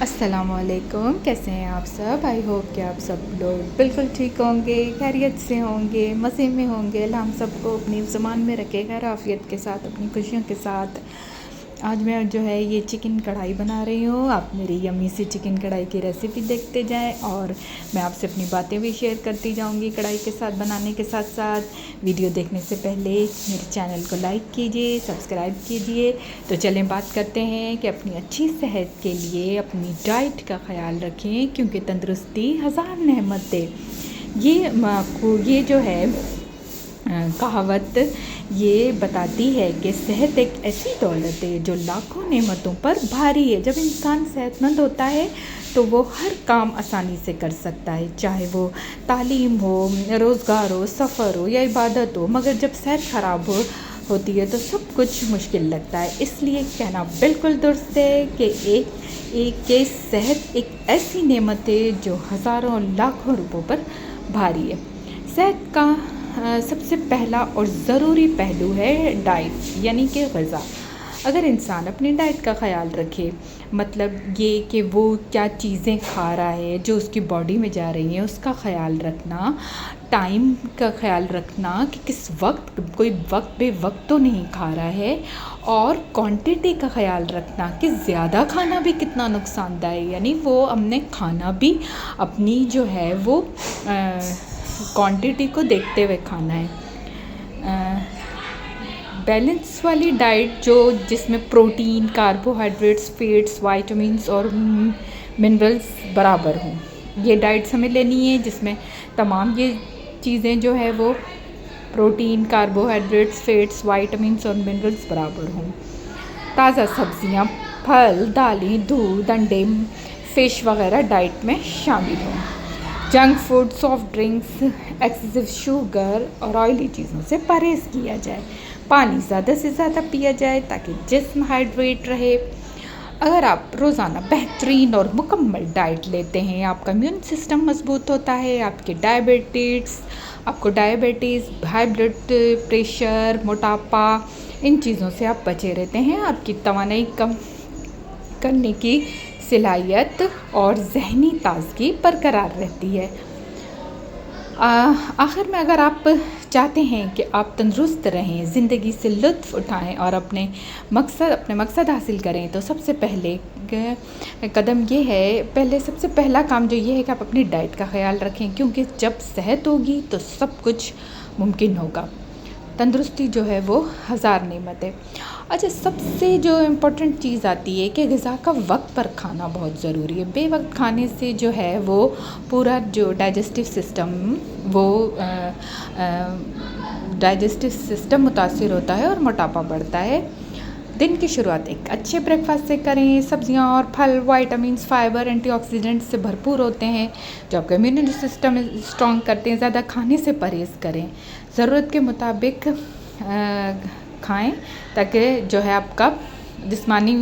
अस्सलामुअलैकुम, कैसे हैं आप सब। आई होप कि आप सब लोग बिल्कुल ठीक होंगे, खैरियत से होंगे, मज़े में होंगे। अल्लाह हम सबको अपनी ज़ुबान में रखे, खैर आफ़ियत के साथ, अपनी खुशियों के साथ। आज मैं जो है ये चिकन कढ़ाई बना रही हूँ। आप मेरी यम्मी सी चिकन कढ़ाई की रेसिपी देखते जाएं और मैं आपसे अपनी बातें भी शेयर करती जाऊँगी कढ़ाई के साथ बनाने के साथ साथ। वीडियो देखने से पहले मेरे चैनल को लाइक कीजिए, सब्सक्राइब कीजिए। तो चलें बात करते हैं कि अपनी अच्छी सेहत के लिए अपनी डाइट का ख़याल रखें, क्योंकि तंदुरुस्ती हज़ार नेमत दे। ये जो है कहावत ये बताती है कि सेहत एक ऐसी दौलत है जो लाखों नेमतों पर भारी है। जब इंसान सेहतमंद होता है तो वो हर काम आसानी से कर सकता है, चाहे वो तालीम हो, रोज़गार हो, सफ़र हो या इबादत हो। मगर जब सेहत ख़राब होती है तो सब कुछ मुश्किल लगता है। इसलिए कहना बिल्कुल दुरुस्त है कि एक सेहत एक ऐसी नेमत है जो हज़ारों लाखों रुपयों पर भारी है। सेहत का सबसे पहला और ज़रूरी पहलू है डाइट, यानी कि ग़िज़ा। अगर इंसान अपनी डाइट का ख़याल रखे, मतलब ये कि वो क्या चीज़ें खा रहा है जो उसकी बॉडी में जा रही हैं, उसका ख़याल रखना, टाइम का ख़याल रखना कि किस वक्त, कोई वक्त बेवक्त तो नहीं खा रहा है, और क्वांटिटी का ख़याल रखना कि ज़्यादा खाना भी कितना नुकसानदायक, यानी वो हमने खाना भी अपनी जो है वो क्वांटिटी को देखते हुए खाना है। बैलेंस वाली डाइट जिसमें प्रोटीन, कार्बोहाइड्रेट्स, फैट्स, विटामिन्स और मिनरल्स बराबर हों, ये डाइट्स हमें लेनी है, जिसमें तमाम ये चीज़ें जो है वो प्रोटीन, कार्बोहाइड्रेट्स, फैट्स, विटामिन्स और मिनरल्स बराबर हों। ताज़ा सब्ज़ियाँ, फल, दालें, दूध, अंडे, फ़िश वगैरह डाइट में शामिल हों। Junk food, soft drinks, excessive sugar और ऑयली चीज़ों से परहेज़ किया जाए। पानी ज़्यादा से ज़्यादा पिया जाए ताकि जिस्म हाइड्रेट रहे। अगर आप रोज़ाना बेहतरीन और मुकम्मल डाइट लेते हैं, आपका इम्यून सिस्टम मज़बूत होता है, आपको डायबिटीज़, हाई ब्लड प्रेशर, मोटापा, इन चीज़ों से आप बचे रहते हैं। आपकी तवानाई कम करने की सलाहियत और ज़हनी ताज़गी बरकरार रहती है। आखिर में अगर आप चाहते हैं कि आप तंदुरुस्त रहें, ज़िंदगी से लुत्फ़ उठाएं और अपने मकसद हासिल करें, तो सबसे पहले कदम ये है, सबसे पहला काम जो ये है कि आप अपनी डाइट का ख़याल रखें, क्योंकि जब सेहत होगी तो सब कुछ मुमकिन होगा। तंदुरुस्ती जो है वो हज़ार नेमत है। अच्छा, सबसे जो इम्पोर्टेंट चीज़ आती है कि ग़िज़ा का वक्त पर खाना बहुत ज़रूरी है। बेवक्त खाने से जो है वो पूरा जो डाइजेस्टिव सिस्टम मुतासिर होता है और मोटापा बढ़ता है। दिन की शुरुआत एक अच्छे ब्रेकफास्ट से करें। सब्जियां और फल विटामिन्स, फाइबर, एंटीऑक्सीडेंट्स से भरपूर होते हैं जो आपका इम्यूनिटी सिस्टम स्ट्रॉन्ग करते हैं। ज़्यादा खाने से परहेज़ करें, ज़रूरत के मुताबिक खाएं ताकि जो है आपका जिस्मानी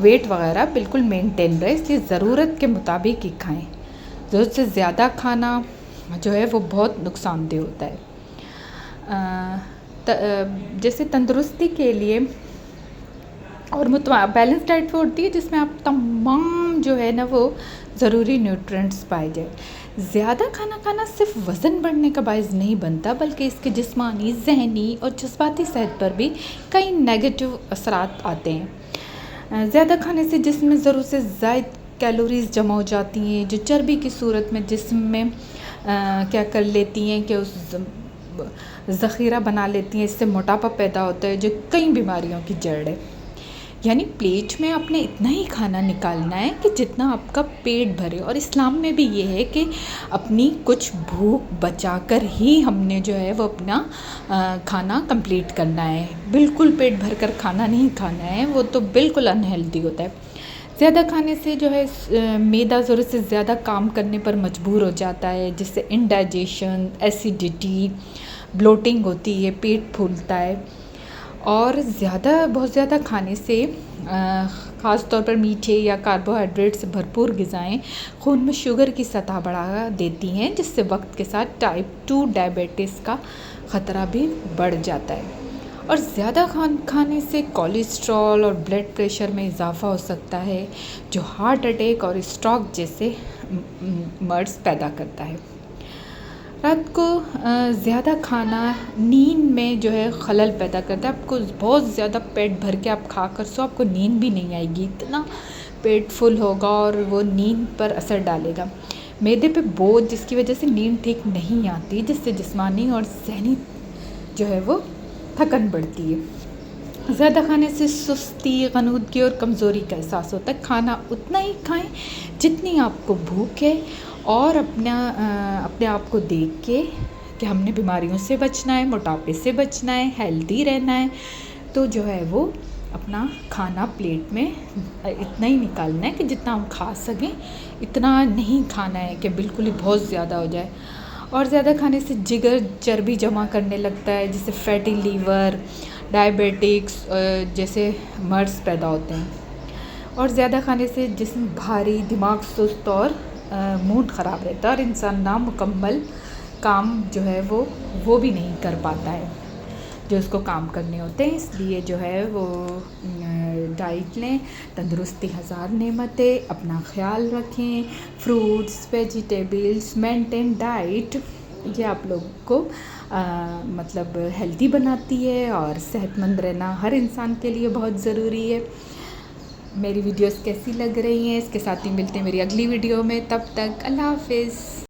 वेट वगैरह बिल्कुल मेंटेन रहे। इसलिए ज़रूरत के मुताबिक ही खाएं। ज़रूरत से ज़्यादा खाना जो है वो बहुत नुकसानदेह होता है। जैसे तंदुरुस्ती के लिए और बैलेंस डाइट वो होती है जिसमें आप तमाम जो है ना वो ज़रूरी न्यूट्रिएंट्स पाए जाए। ज़्यादा खाना खाना सिर्फ वज़न बढ़ने का बायस नहीं बनता, बल्कि इसके जिस्मानी, ज़हनी और जज्बाती सेहत पर भी कई नेगेटिव असरात आते हैं। ज़्यादा खाने से जिस्म में ज़रूरत से ज़ायद कैलोरीज़ जमा हो जाती हैं, जो चर्बी की सूरत में जिस्म में क्या कर लेती हैं कि उस ज़ख़ीरा बना लेती हैं। इससे मोटापा पैदा होता है जो कई बीमारियों की जड़ है। यानी प्लेट में आपने इतना ही खाना निकालना है कि जितना आपका पेट भरे। और इस्लाम में भी ये है कि अपनी कुछ भूख बचाकर ही हमने जो है वो अपना खाना कंप्लीट करना है। बिल्कुल पेट भर कर खाना नहीं खाना है, वो तो बिल्कुल अनहेल्दी होता है। ज़्यादा खाने से जो है मैदा ज़रूरत से ज़्यादा काम करने पर मजबूर हो जाता है, जिससे इंडाइजेशन, एसिडिटी, ब्लोटिंग होती है, पेट फूलता है। और बहुत ज़्यादा खाने से ख़ास तौर पर मीठे या कार्बोहाइड्रेट से भरपूर ग़िज़ाएँ खून में शुगर की सतह बढ़ा देती हैं, जिससे वक्त के साथ टाइप 2 डायबिटीज़ का ख़तरा भी बढ़ जाता है। और ज़्यादा खाने से कोलेस्ट्रॉल और ब्लड प्रेशर में इजाफ़ा हो सकता है, जो हार्ट अटैक और स्ट्रोक जैसे मर्ज़ पैदा करता है। रात को ज़्यादा खाना नींद में जो है खलल पैदा करता है। आपको बहुत ज़्यादा पेट भर के आप खा कर सो, आपको नींद भी नहीं आएगी, इतना पेट फुल होगा और वो नींद पर असर डालेगा। मैदे पे बोझ, जिसकी वजह से नींद ठीक नहीं आती, जिससे जिस्मानी और ज़हनी जो है वो थकन बढ़ती है। ज़्यादा खाने से सुस्ती, गनुदगी और कमज़ोरी का एहसास होता है। खाना उतना ही खाएं जितनी आपको भूख है, और अपने आप को देख के कि हमने बीमारियों से बचना है, मोटापे से बचना है, हेल्दी रहना है, तो जो है वो अपना खाना प्लेट में इतना ही निकालना है कि जितना हम खा सकें, इतना नहीं खाना है कि बिल्कुल ही बहुत ज़्यादा हो जाए। और ज़्यादा खाने से जिगर चर्बी जमा करने लगता है, जिससे फैटी लीवर, डायबिटिक्स जैसे मर्ज़ पैदा होते हैं। और ज़्यादा खाने से जिस्म भारी, दिमाग सुस्त और मूड ख़राब रहता है, और इंसान नामुकम्मल काम जो है वो भी नहीं कर पाता है जो उसको काम करने होते हैं। इसलिए जो है वो डाइट लें। तंदुरुस्ती हज़ार नेमत है, अपना ख्याल रखें। फ्रूट्स, वेजिटेबल्स, मेंटेन डाइट, ये आप लोग को मतलब हेल्दी बनाती है, और सेहतमंद रहना हर इंसान के लिए बहुत ज़रूरी है। मेरी वीडियोस कैसी लग रही हैं, इसके साथ ही मिलते हैं मेरी अगली वीडियो में। तब तक अल्लाह हाफ़िज़।